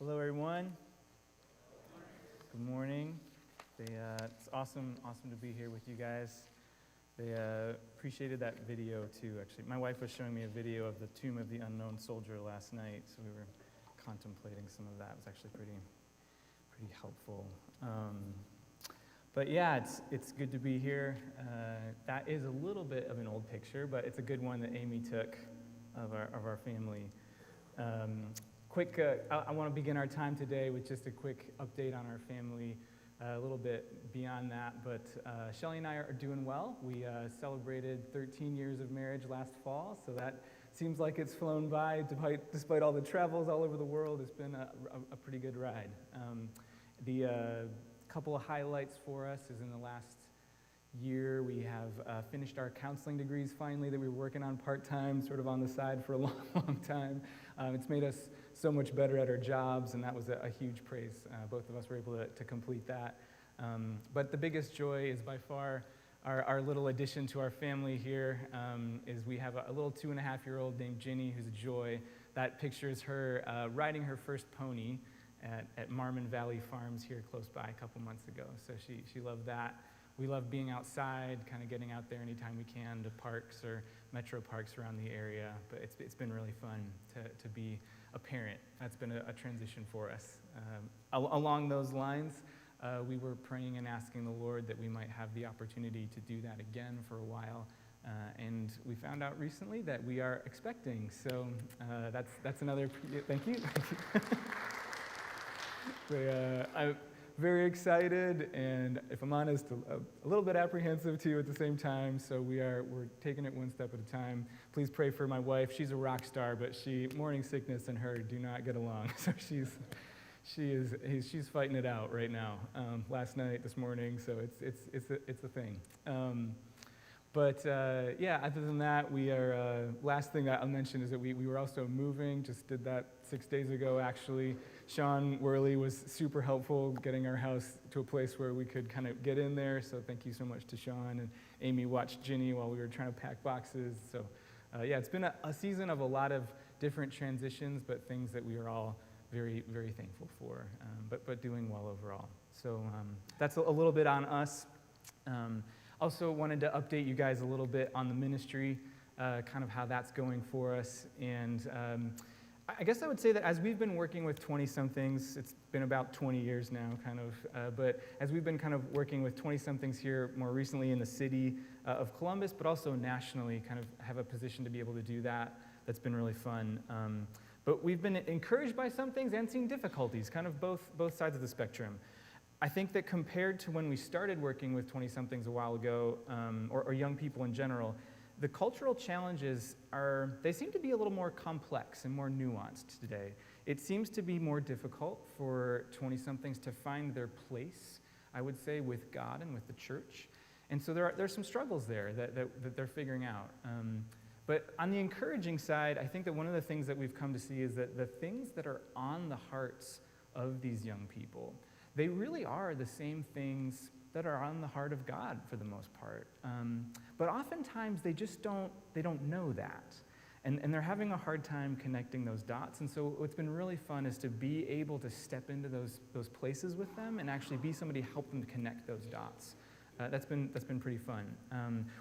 Hello, everyone. Good morning. It's awesome to be here with you guys. They appreciated that video too. Actually, my wife was showing me a video of the Tomb of the Unknown Soldier last night, so we were contemplating some of that. It was actually pretty helpful. But yeah, it's good to be here. That is a little bit of an old picture, but it's a good one that Amy took of our family. I want to begin our time today with just a quick update on our family, a little bit beyond that, but Shelly and I are doing well. We celebrated 13 years of marriage last fall, so that seems like it's flown by despite all the travels all over the world. It's been a pretty good ride. The couple of highlights for us is in the last year, we have finished our counseling degrees finally that we were working on part-time, sort of on the side for a long time. It's made us so much better at our jobs, and that was a huge praise. Both of us were able to complete that. But the biggest joy is by far our little addition to our family here is we have a little 2.5-year-old named Ginny who's a joy. That picture is her riding her first pony at Marmon Valley Farms here close by a couple months ago. So she loved that. We love being outside, kind of getting out there anytime we can to parks or metro parks around the area. But it's been really fun to be a parent. That's been a transition for us. Along those lines, we were praying and asking the Lord that we might have the opportunity to do that again for a while. And we found out recently that we are expecting. So that's another, thank you. I'm very excited, and if I'm honest, a little bit apprehensive too at the same time. So we're taking it one step at a time. Please pray for my wife. She's a rock star, but morning sickness and her do not get along. So she's fighting it out right now. Last night, this morning, so it's a thing. Yeah, other than that, we are, last thing I'll mention is that we were also moving, just did that 6 days ago, actually. Sean Worley was super helpful getting our house to a place where we could kind of get in there, so thank you so much to Sean. And Amy watched Ginny while we were trying to pack boxes. So yeah, it's been a season of a lot of different transitions, but things that we are all very, very thankful for, but doing well overall. So that's a little bit on us. Also wanted to update you guys a little bit on the ministry, kind of how that's going for us. And I guess I would say that as we've been working with 20-somethings, it's been about 20 years now, kind of, but as we've been kind of working with 20-somethings here more recently in the city of Columbus, but also nationally, kind of have a position to be able to do that. That's been really fun. But we've been encouraged by some things and seeing difficulties, kind of both sides of the spectrum. I think that compared to when we started working with 20-somethings a while ago, or young people in general, the cultural challenges they seem to be a little more complex and more nuanced today. It seems to be more difficult for 20-somethings to find their place, I would say, with God and with the church. And so there's some struggles there that they're figuring out. But on the encouraging side, I think that one of the things that we've come to see is that the things that are on the hearts of these young people, they really are the same things that are on the heart of God for the most part. But oftentimes they just don't know that. And they're having a hard time connecting those dots. And so what's been really fun is to be able to step into those places with them and actually be somebody to help them connect those dots. That's been pretty fun.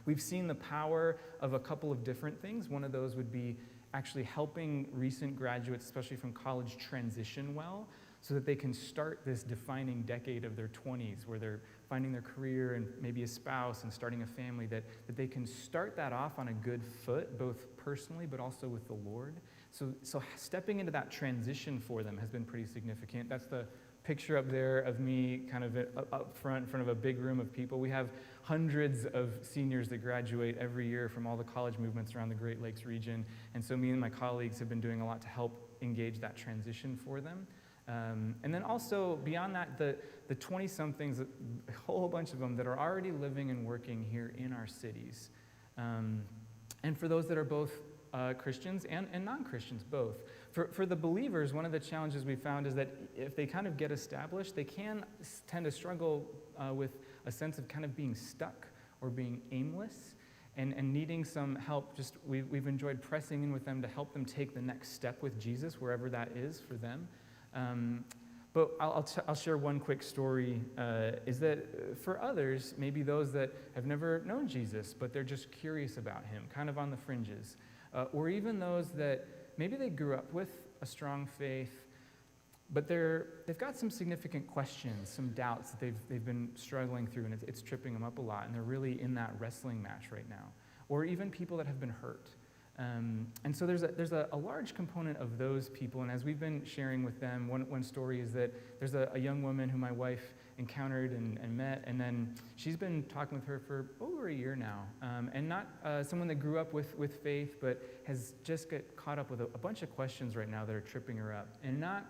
We've seen the power of a couple of different things. One of those would be actually helping recent graduates, especially from college, transition well, so that they can start this defining decade of their 20s where they're finding their career and maybe a spouse and starting a family, that they can start that off on a good foot, both personally but also with the Lord. So stepping into that transition for them has been pretty significant. That's the picture up there of me kind of up front in front of a big room of people. We have hundreds of seniors that graduate every year from all the college movements around the Great Lakes region. And so me and my colleagues have been doing a lot to help engage that transition for them. And then also, beyond that, the 20-somethings, a whole bunch of them that are already living and working here in our cities. And for those that are both Christians and non-Christians, both. For the believers, one of the challenges we found is that if they kind of get established, they can tend to struggle with a sense of kind of being stuck or being aimless and needing some help. We've enjoyed pressing in with them to help them take the next step with Jesus, wherever that is for them. But I'll share one quick story, is that for others, maybe those that have never known Jesus, but they're just curious about him, kind of on the fringes, or even those that maybe they grew up with a strong faith, but they've got some significant questions, some doubts that they've been struggling through, and it's tripping them up a lot, and they're really in that wrestling match right now. Or even people that have been hurt. And so there's a large component of those people, and as we've been sharing with them, one story is that there's a young woman who my wife encountered and met, and then she's been talking with her for over a year now, and not someone that grew up with faith, but has just got caught up with a bunch of questions right now that are tripping her up, and not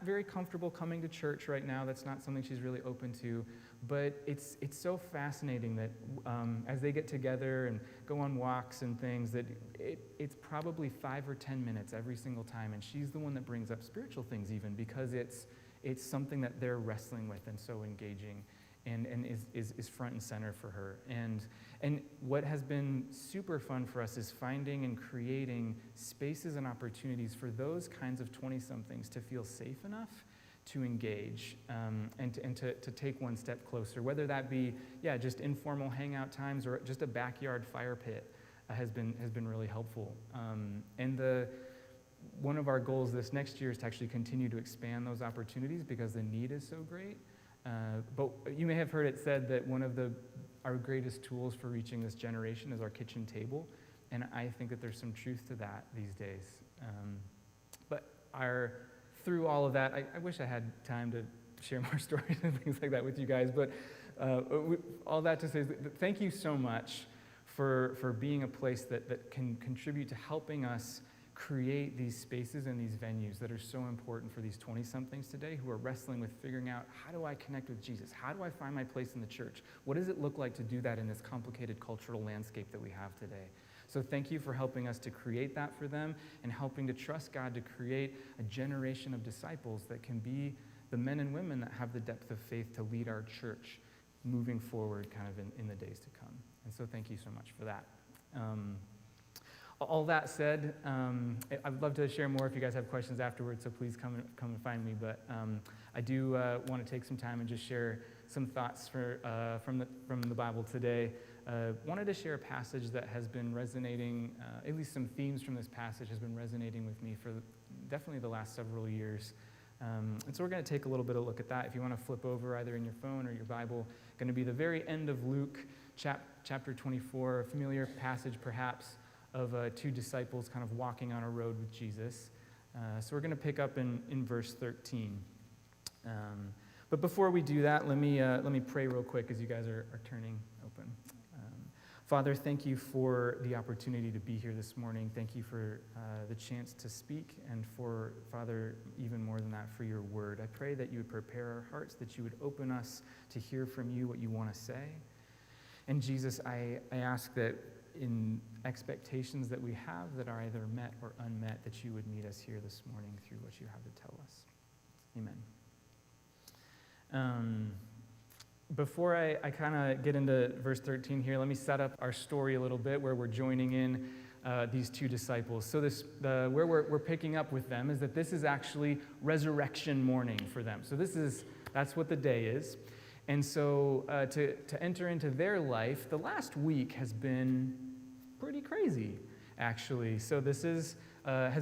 very comfortable coming to church right now. That's not something she's really open to. But it's so fascinating that as they get together and go on walks and things, that it's probably 5 or 10 minutes every single time. And she's the one that brings up spiritual things even, because it's something that they're wrestling with and so engaging and is front and center for her. And what has been super fun for us is finding and creating spaces and opportunities for those kinds of 20-somethings to feel safe enough to engage and to take one step closer, whether that be, just informal hangout times or just a backyard fire pit has been really helpful. And one of our goals this next year is to actually continue to expand those opportunities because the need is so great. But you may have heard it said that one of our greatest tools for reaching this generation is our kitchen table, and I think that there's some truth to that these days. But through all of that, I wish I had time to share more stories and things like that with you guys, but all that to say is that thank you so much for being a place that can contribute to helping us create these spaces and these venues that are so important for these 20-somethings today who are wrestling with figuring out, how do I connect with Jesus? How do I find my place in the church? What does it look like to do that in this complicated cultural landscape that we have today? So thank you for helping us to create that for them and helping to trust God to create a generation of disciples that can be the men and women that have the depth of faith to lead our church moving forward kind of in the days to come. And so thank you so much for that. All that said, I'd love to share more if you guys have questions afterwards, so please come and find me. But I do want to take some time and just share some thoughts from the Bible today. Wanted to share a passage that has been resonating, at least some themes from this passage has been resonating with me for definitely the last several years. And so we're going to take a little bit of a look at that. If you want to flip over either in your phone or your Bible, going to be the very end of Luke chapter 24, a familiar passage perhaps of two disciples kind of walking on a road with Jesus. So we're going to pick up in verse 13. But before we do that, let me pray real quick as you guys are turning open. Father, thank you for the opportunity to be here this morning. Thank you for the chance to speak, and for, Father, even more than that, for your word. I pray that you would prepare our hearts, that you would open us to hear from you what you want to say. And Jesus, I ask that in expectations that we have that are either met or unmet, that you would meet us here this morning through what you have to tell us. Amen. Before I kind of get into verse 13 here, let me set up our story a little bit where we're joining in these two disciples. So where we're picking up with them is that this is actually resurrection morning for them. So that's what the day is. And so to enter into their life, the last week has been pretty crazy, actually. So this has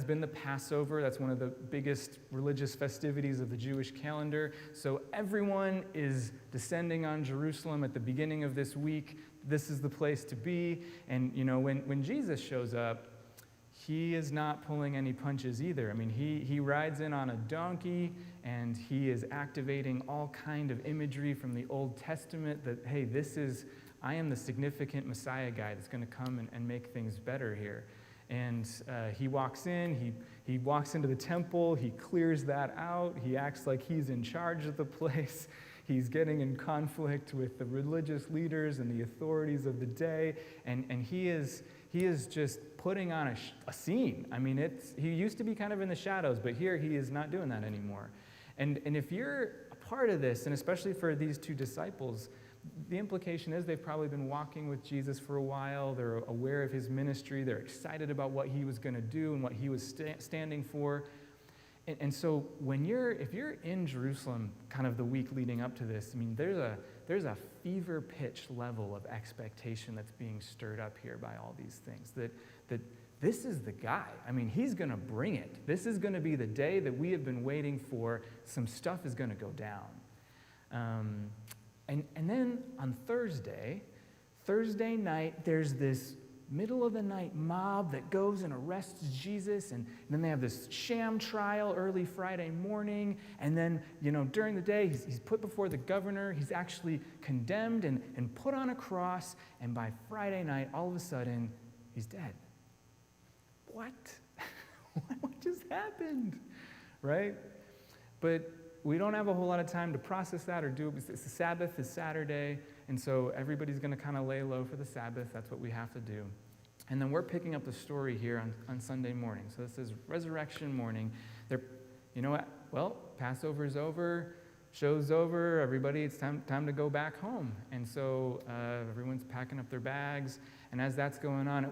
been the Passover. That's one of the biggest religious festivities of the Jewish calendar. So everyone is descending on Jerusalem at the beginning of this week. This is the place to be. And, when Jesus shows up, he is not pulling any punches either. I mean, he rides in on a donkey, and he is activating all kind of imagery from the Old Testament that, hey, I am the significant Messiah guy that's going to come and make things better here. And he walks in, he walks into the temple, he clears that out, he acts like he's in charge of the place. He's getting in conflict with the religious leaders and the authorities of the day, and he is just putting on a scene. I mean, he used to be kind of in the shadows, but here he is not doing that anymore. And if you're a part of this, and especially for these two disciples, the implication is they've probably been walking with Jesus for a while. They're aware of his ministry. They're excited about what he was going to do and what he was standing for. And so if you're in Jerusalem kind of the week leading up to this, I mean, there's a fever pitch level of expectation that's being stirred up here by all these things, that this is the guy. I mean, he's going to bring it. This is going to be the day that we have been waiting for. Some stuff is going to go down. And then on Thursday night, there's this middle of the night mob that goes and arrests Jesus, and then they have this sham trial early Friday morning, and then, during the day, he's put before the governor, he's actually condemned and put on a cross, and by Friday night, all of a sudden, he's dead. What? What just happened? Right? But we don't have a whole lot of time to process that or do it. The Sabbath is Saturday, and so everybody's going to kind of lay low for the Sabbath. That's what we have to do. And then we're picking up the story here on Sunday morning. So this is resurrection morning. You know what? Well, Passover's over, show's over, everybody, it's time to go back home. And so everyone's packing up their bags, and as that's going on,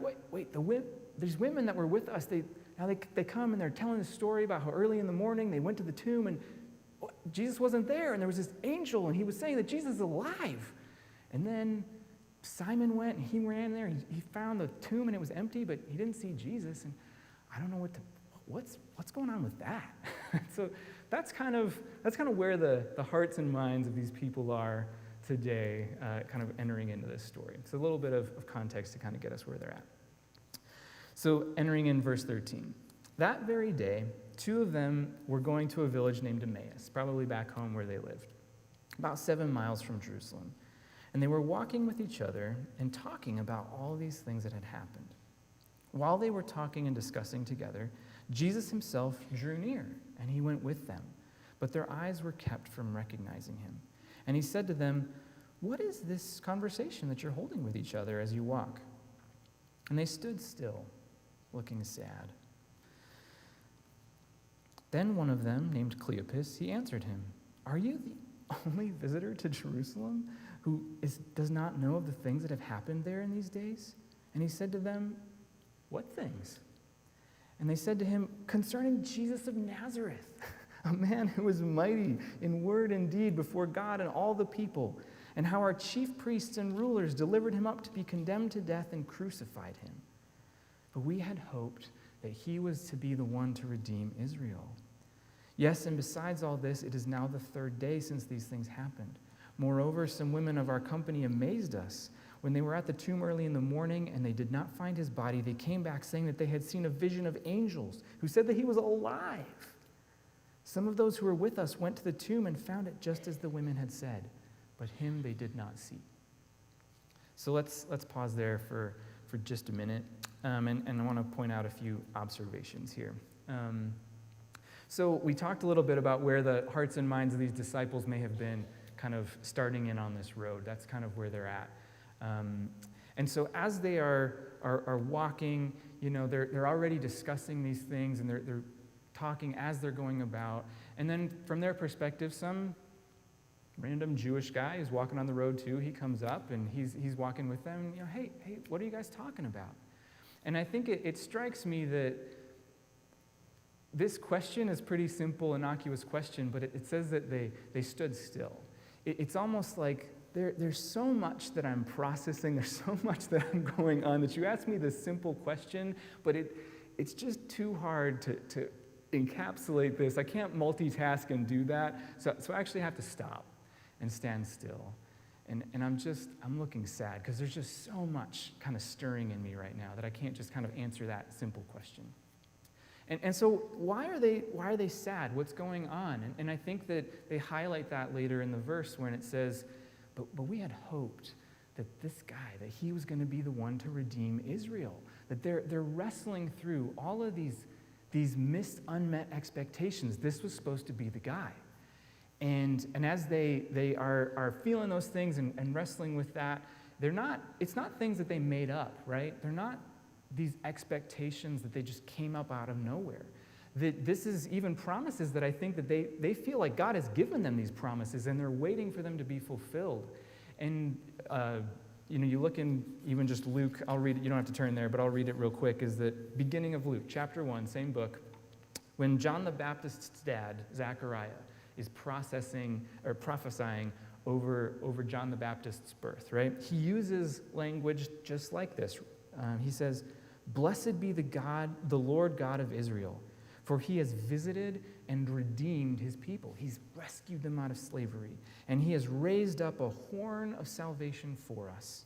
there's women that were with us. They come and they're telling the story about how early in the morning they went to the tomb and Jesus wasn't there, and there was this angel, and he was saying that Jesus is alive. And then Simon went, and he ran there, and he found the tomb, and it was empty, but he didn't see Jesus, and I don't know what's going on with that. So that's kind of where the hearts and minds of these people are today, kind of entering into this story. It's a little bit of context to kind of get us where they're at. So entering in verse 13. That very day, two of them were going to a village named Emmaus, probably back home where they lived, about 7 miles from Jerusalem. And they were walking with each other and talking about all these things that had happened. While they were talking and discussing together, Jesus himself drew near, and he went with them. But their eyes were kept from recognizing him. And he said to them, "What is this conversation that you're holding with each other as you walk?" And they stood still, looking sad. Then one of them, named Cleopas, he answered him, "Are you the only visitor to Jerusalem who does not know of the things that have happened there in these days?" And he said to them, "What things?" And they said to him, "Concerning Jesus of Nazareth, a man who was mighty in word and deed before God and all the people, and how our chief priests and rulers delivered him up to be condemned to death and crucified him. But we had hoped that he was to be the one to redeem Israel. Yes, and besides all this, it is now the 3rd day since these things happened. Moreover, some women of our company amazed us. When they were at the tomb early in the morning and they did not find his body, they came back saying that they had seen a vision of angels who said that he was alive. Some of those who were with us went to the tomb and found it just as the women had said, but him they did not see." So let's pause there for just a minute, and I want to point out a few observations here. So we talked a little bit about where the hearts and minds of these disciples may have been kind of starting in on this road. That's kind of where they're at. And so as they are walking, they're already discussing these things, and they're talking as they're going about. And then from their perspective, some random Jewish guy is walking on the road too. He comes up and he's walking with them. And, hey, what are you guys talking about? And I think it strikes me that this question is a pretty simple, innocuous question, but it says that they stood still. It's almost like there's so much that I'm processing, there's so much that I'm going on, that you ask me this simple question, but it's just too hard to encapsulate this. I can't multitask and do that, so I actually have to stop and stand still. And I'm looking sad, because there's just so much kind of stirring in me right now that I can't just kind of answer that simple question. And so why are they sad? What's going on? And I think that they highlight that later in the verse when it says, but we had hoped that this guy, that he was going to be the one to redeem Israel. That they're wrestling through all of these missed, unmet expectations. This was supposed to be the guy. And as they are feeling those things and wrestling with that, it's not things that they made up, right? They're not these expectations that they just came up out of nowhere. That this is even promises that I think that they feel like God has given them these promises, and they're waiting for them to be fulfilled. And you look in even just Luke, I'll read it, you don't have to turn there, but I'll read it real quick, is the beginning of Luke, chapter 1, same book. when John the Baptist's dad, Zechariah, is prophesying over John the Baptist's birth, right? He uses language just like this. He says, "Blessed be the Lord God of Israel, for he has visited and redeemed his people." He's rescued them out of slavery, and he has raised up a horn of salvation for us.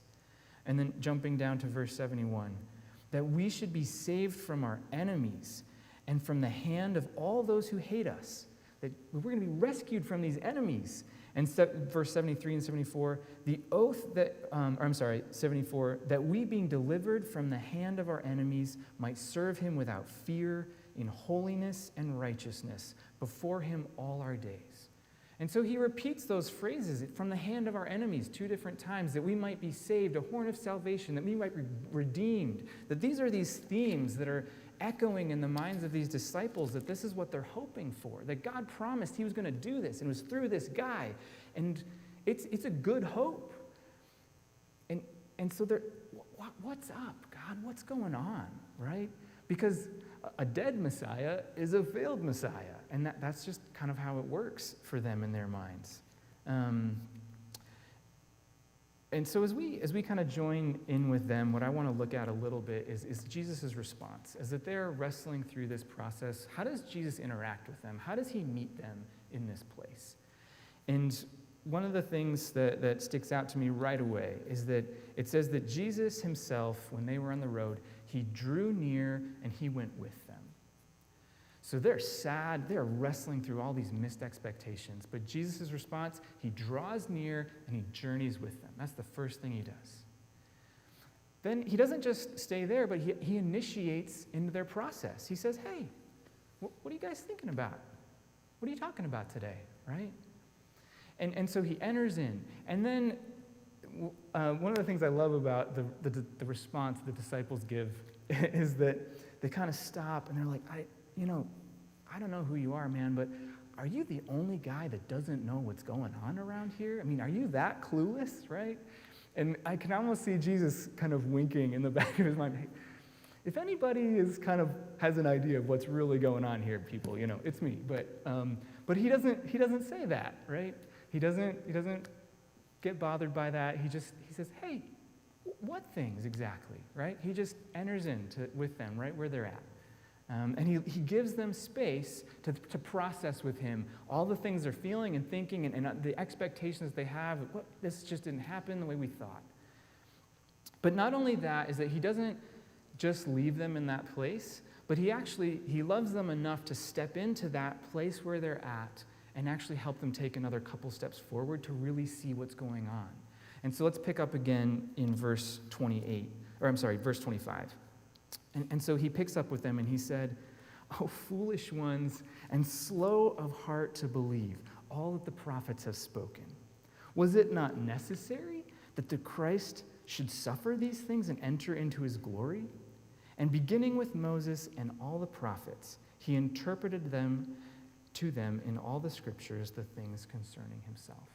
And then jumping down to verse 71, that we should be saved from our enemies and from the hand of all those who hate us. That we're going to be rescued from these enemies. And verse 73 and 74, 74, that we being delivered from the hand of our enemies might serve him without fear in holiness and righteousness before him all our days. And so he repeats those phrases, from the hand of our enemies, 2 different times, that we might be saved, a horn of salvation, that we might be redeemed. That these are these themes that are echoing in the minds of these disciples, that this is what they're hoping for, that God promised he was going to do this, and it was through this guy. And it's a good hope. And so they're, what's up, God? What's going on, right? Because a dead Messiah is a failed Messiah, and that's just kind of how it works for them in their minds. And so as we kind of join in with them, what I want to look at a little bit is Jesus' response. As that they're wrestling through this process, how does Jesus interact with them? How does he meet them in this place? And one of the things that sticks out to me right away is that it says that Jesus himself, when they were on the road, he drew near and he went with them. So they're sad, they're wrestling through all these missed expectations. But Jesus' response, he draws near and he journeys with them. That's the first thing he does. Then he doesn't just stay there, but he initiates into their process. He says, hey, what are you guys thinking about? What are you talking about today, right? And so he enters in. And then one of the things I love about the response the disciples give is that they kind of stop and they're like, I don't know who you are, man, but are you the only guy that doesn't know what's going on around here? I mean, are you that clueless, right? And I can almost see Jesus kind of winking in the back of his mind. Hey, if anybody has an idea of what's really going on here, people, it's me. But he doesn't say that, right? He doesn't get bothered by that. He says, hey, what things exactly, right? He just enters with them right where they're at. And he gives them space to process with him all the things they're feeling and thinking and the expectations they have. This just didn't happen the way we thought. But not only that is that he doesn't just leave them in that place, but he loves them enough to step into that place where they're at and actually help them take another couple steps forward to really see what's going on. And so let's pick up again in verse 25. And so he picks up with them and he said, "O foolish ones and slow of heart to believe all that the prophets have spoken. Was it not necessary that the Christ should suffer these things and enter into his glory? And beginning with Moses and all the prophets, he interpreted to them in all the scriptures the things concerning himself."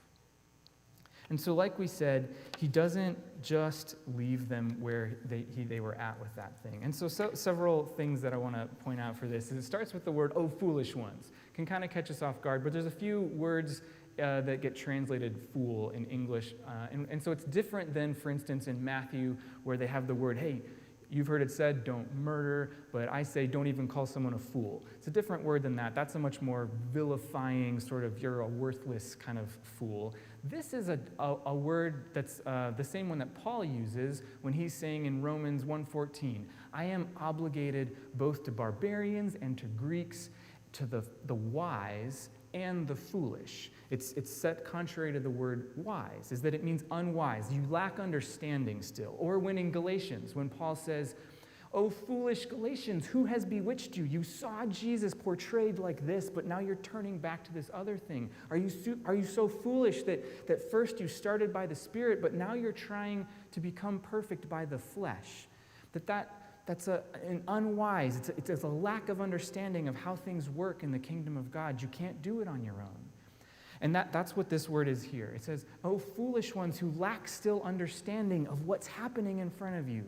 And so like we said, he doesn't just leave them where they were at with that thing. And so several things that I want to point out for this is it starts with the word, "oh, foolish ones." Can kind of catch us off guard, but there's a few words that get translated fool in English. And so it's different than, for instance, in Matthew, where they have the word, hey, you've heard it said, don't murder, but I say don't even call someone a fool. It's a different word than that. That's a much more vilifying sort of you're a worthless kind of fool. This is a word that's the same one that Paul uses when he's saying in Romans 1:14, I am obligated both to barbarians and to Greeks, to the wise and the foolish. It's set contrary to the word wise, is that it means unwise. You lack understanding still. Or when in Galatians, when Paul says, "Oh, foolish Galatians, who has bewitched you? You saw Jesus portrayed like this, but now you're turning back to this other thing. Are you so foolish that first you started by the Spirit, but now you're trying to become perfect by the flesh?" That's an unwise, it's a lack of understanding of how things work in the kingdom of God. You can't do it on your own. And that's what this word is here. It says, "Oh, foolish ones who lack still understanding of what's happening in front of you.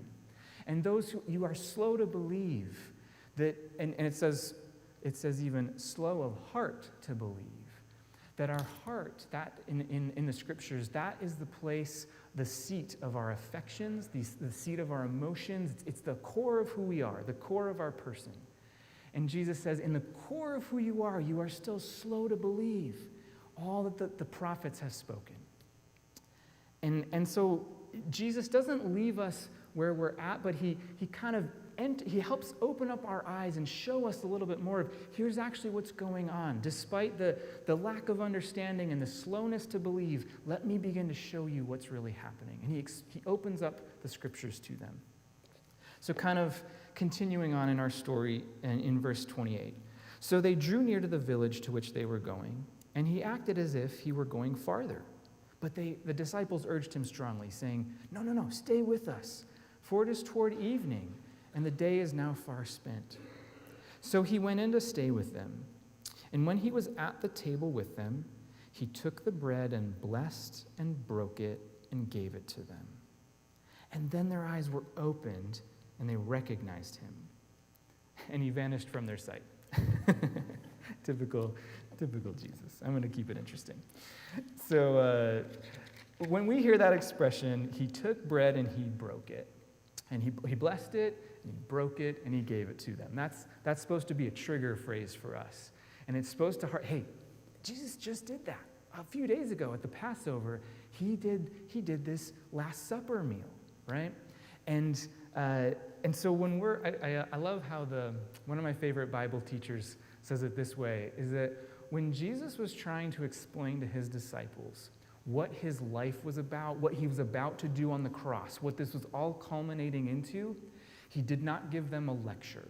And those who you are slow to believe that," and it says, it says even slow of heart to believe. That our heart, that in the scriptures, that is the place, the seat of our affections, the seat of our emotions. It's the core of who we are, the core of our person. And Jesus says, in the core of who you are still slow to believe all that the prophets have spoken. And so Jesus doesn't leave us where we're at, but he kind of he helps open up our eyes and show us a little bit more of here's actually what's going on. Despite the lack of understanding and the slowness to believe, let me begin to show you what's really happening. And he opens up the scriptures to them. So kind of continuing on in our story in verse 28. So they drew near to the village to which they were going, and he acted as if he were going farther. But the disciples urged him strongly, saying, No, stay with us, for it is toward evening, and the day is now far spent. So he went in to stay with them. And when he was at the table with them, he took the bread and blessed and broke it and gave it to them. And then their eyes were opened, and they recognized him. And he vanished from their sight. Typical Jesus. I'm going to keep it interesting. So when we hear that expression, he took bread and he broke it. And he blessed it, and he broke it, and he gave it to them. That's supposed to be a trigger phrase for us. And it's supposed to, hey, Jesus just did that. A few days ago at the Passover, he did this Last Supper meal, right? And so when I love how one of my favorite Bible teachers says it this way, is that when Jesus was trying to explain to his disciples what his life was about, what he was about to do on the cross, what this was all culminating into, he did not give them a lecture.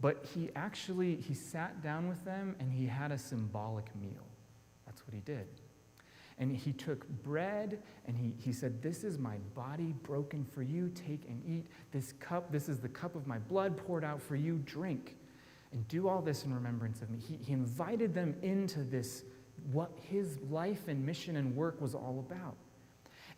But he sat down with them and he had a symbolic meal. That's what he did. And he took bread and he said, this is my body broken for you. Take and eat this cup. This is the cup of my blood poured out for you. Drink and do all this in remembrance of me. He invited them into this, what his life and mission and work was all about.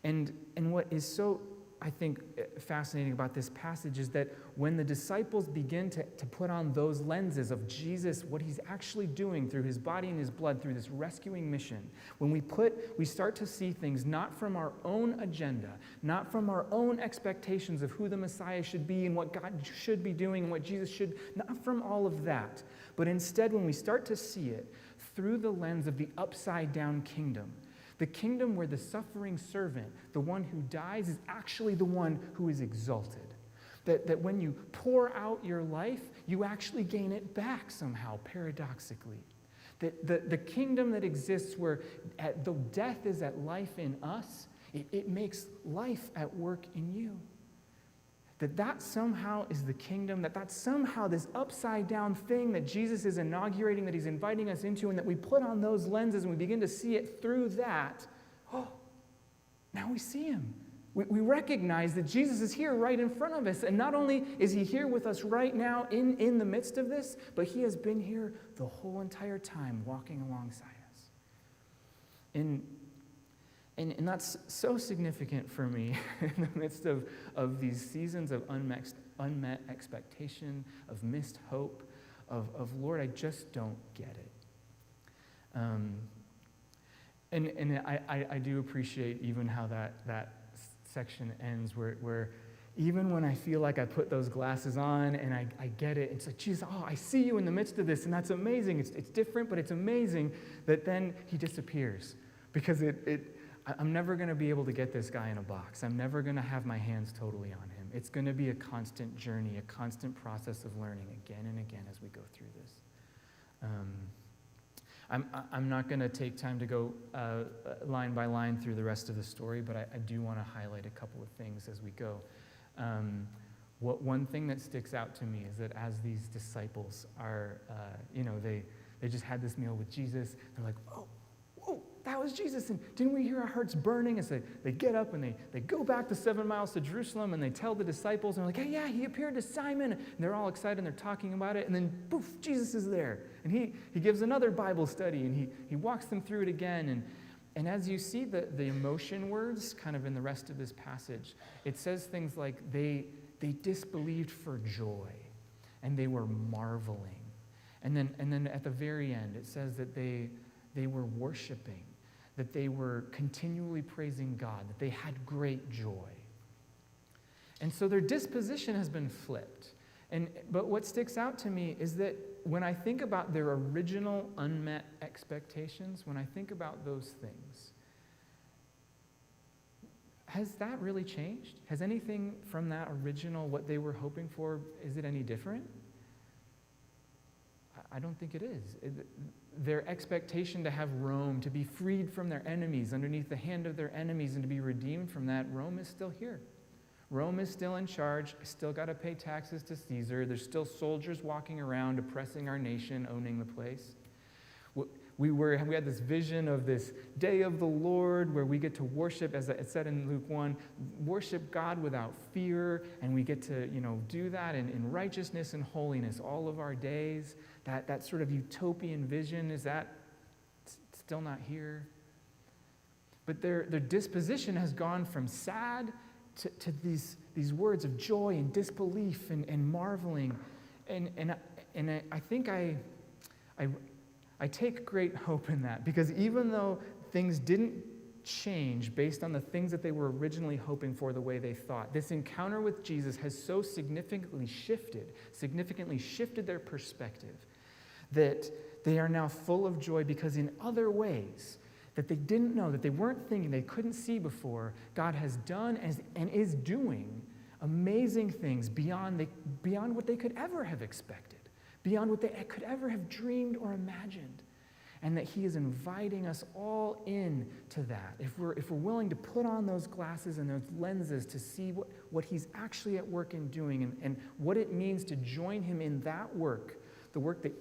And what is so, I think, fascinating about this passage is that when the disciples begin to put on those lenses of Jesus, what he's actually doing through his body and his blood, through this rescuing mission, when we start to see things not from our own agenda, not from our own expectations of who the Messiah should be and what God should be doing and what Jesus should, not from all of that, but instead when we start to see it through the lens of the upside-down kingdom, the kingdom where the suffering servant, the one who dies, is actually the one who is exalted. That when you pour out your life, you actually gain it back somehow, paradoxically. That the kingdom that exists where though death is at life in us, it makes life at work in you. That somehow is the kingdom, that's somehow this upside-down thing that Jesus is inaugurating, that he's inviting us into, and that we put on those lenses and we begin to see it through that. Oh, now we see him. We recognize that Jesus is here right in front of us, and not only is he here with us right now in the midst of this, but he has been here the whole entire time walking alongside us. And that's so significant for me in the midst of these seasons of unmet expectation, of missed hope, of Lord, I just don't get it. And I do appreciate even how that section ends where even when I feel like I put those glasses on and I get it, it's like, Jesus, I see you in the midst of this, and that's amazing. It's different, but it's amazing that then he disappears because I'm never going to be able to get this guy in a box. I'm never going to have my hands totally on him. It's going to be a constant journey, a constant process of learning again and again as we go through this. I'm not going to take time to go line by line through the rest of the story, but I do want to highlight a couple of things as we go. One thing that sticks out to me is that as these disciples are, they just had this meal with Jesus. They're like, whoa, that was Jesus. And didn't we hear our hearts burning? And so they get up and they go back the 7 miles to Jerusalem and they tell the disciples, and they're like, hey, yeah, he appeared to Simon. And they're all excited and they're talking about it. And then, poof, Jesus is there. And he gives another Bible study and he walks them through it again. And as you see the emotion words kind of in the rest of this passage, it says things like they disbelieved for joy and they were marveling. And then at the very end, it says that they were worshiping, that they were continually praising God, that they had great joy. And so their disposition has been flipped. But what sticks out to me is that when I think about their original unmet expectations, when I think about those things, has that really changed? Has anything from that original, what they were hoping for, is it any different? I don't think it is. Their expectation to have Rome, to be freed from their enemies, underneath the hand of their enemies, and to be redeemed from that, Rome is still here. Rome is still in charge, still got to pay taxes to Caesar. There's still soldiers walking around oppressing our nation, owning the place. We had this vision of this day of the Lord where we get to worship, as it said in Luke 1, worship God without fear, and we get to do that in righteousness and holiness all of our days. That sort of utopian vision, is that still not here? But their disposition has gone from sad to these words of joy and disbelief and marveling. And I think I take great hope in that, because even though things didn't change based on the things that they were originally hoping for the way they thought, this encounter with Jesus has so significantly shifted their perspective that they are now full of joy, because in other ways that they didn't know, that they weren't thinking, they couldn't see before, God has done and is doing amazing things beyond what they could ever have expected, beyond what they could ever have dreamed or imagined. And that he is inviting us all in to that. If we're willing to put on those glasses and those lenses to see what he's actually at work in doing, and what it means to join him in that work, the work that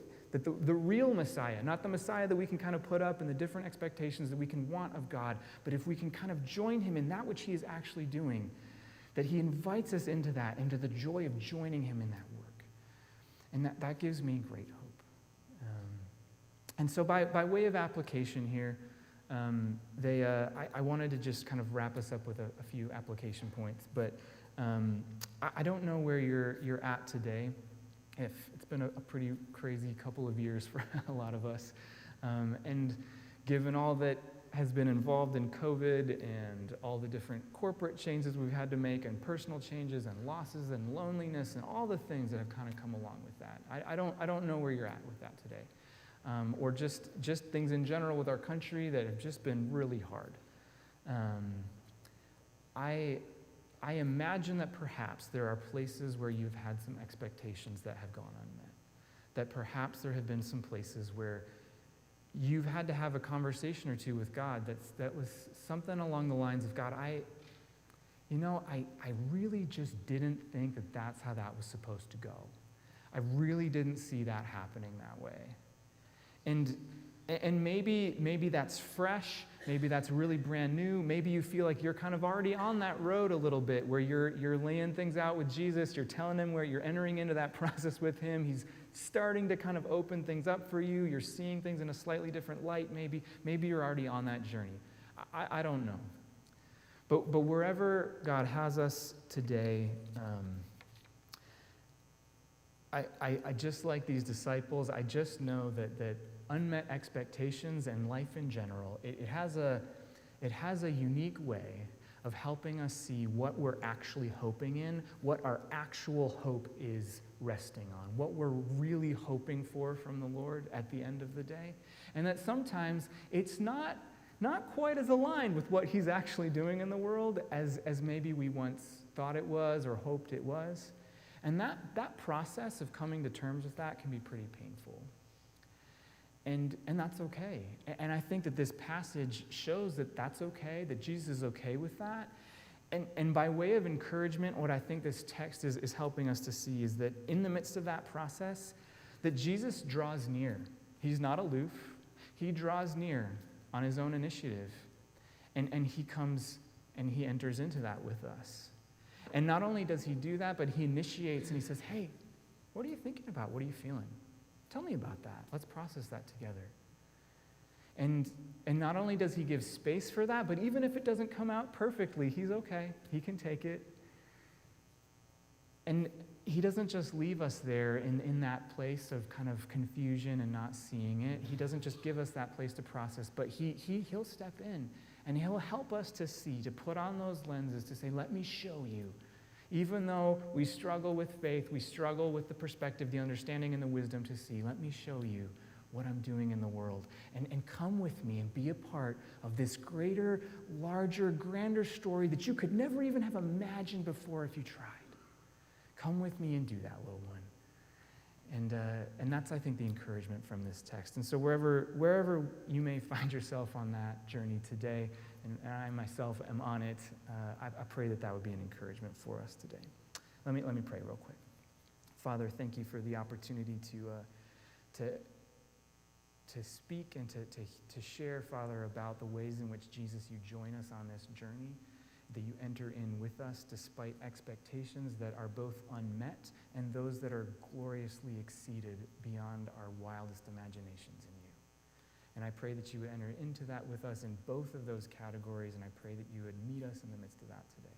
the real Messiah, not the Messiah that we can kind of put up and the different expectations that we can want of God, but if we can kind of join him in that which he is actually doing, that he invites us into that, into the joy of joining him in that work. And that gives me great hope. And so by way of application here, I wanted to just kind of wrap us up with a few application points. But I don't know where you're at today. If it's been a pretty crazy couple of years for a lot of us. And given all that has been involved in COVID and all the different corporate changes we've had to make and personal changes and losses and loneliness and all the things that have kind of come along with that. I don't know where you're at with that today. Or just things in general with our country that have just been really hard. I imagine that perhaps there are places where you've had some expectations that have gone unmet. That perhaps there have been some places where you've had to have a conversation or two with God that was something along the lines of, God, I really just didn't think that that's how that was supposed to go. I really didn't see that happening that way. And maybe that's fresh, maybe that's really brand new, maybe you feel like you're kind of already on that road a little bit where you're laying things out with Jesus, you're telling him where you're entering into that process with him, he's starting to kind of open things up for you, you're seeing things in a slightly different light, maybe you're already on that journey. I don't know. But wherever God has us today, I just like these disciples, I just know that unmet expectations and life in general, it has a unique way of helping us see what we're actually hoping in, what our actual hope is resting on, what we're really hoping for from the Lord at the end of the day. And that sometimes it's not quite as aligned with what he's actually doing in the world as maybe we once thought it was or hoped it was. And that process of coming to terms with that can be pretty painful. And that's okay. And I think that this passage shows that that's okay, that Jesus is okay with that. And by way of encouragement, what I think this text is helping us to see is that in the midst of that process, that Jesus draws near. He's not aloof. He draws near on his own initiative. And he comes and he enters into that with us. And not only does he do that, but he initiates and he says, hey, what are you thinking about? What are you feeling? Tell me about that. Let's process that together. And not only does he give space for that, but even if it doesn't come out perfectly, he's okay. He can take it. And he doesn't just leave us there in that place of kind of confusion and not seeing it. He doesn't just give us that place to process, but he'll step in and he'll help us to see, to put on those lenses, to say, let me show you. Even though we struggle with faith, we struggle with the perspective, the understanding, and the wisdom to see, let me show you what I'm doing in the world. And come with me and be a part of this greater, larger, grander story that you could never even have imagined before if you tried. Come with me and do that, little one. And that's, I think, the encouragement from this text. And so wherever you may find yourself on that journey today, and I myself am on it, I pray that would be an encouragement for us today. Let me pray real quick. Father, thank you for the opportunity to speak and to share, Father, about the ways in which, Jesus, you join us on this journey, that you enter in with us despite expectations that are both unmet and those that are gloriously exceeded beyond our wildest imaginations in you. And I pray that you would enter into that with us in both of those categories, and I pray that you would meet us in the midst of that today.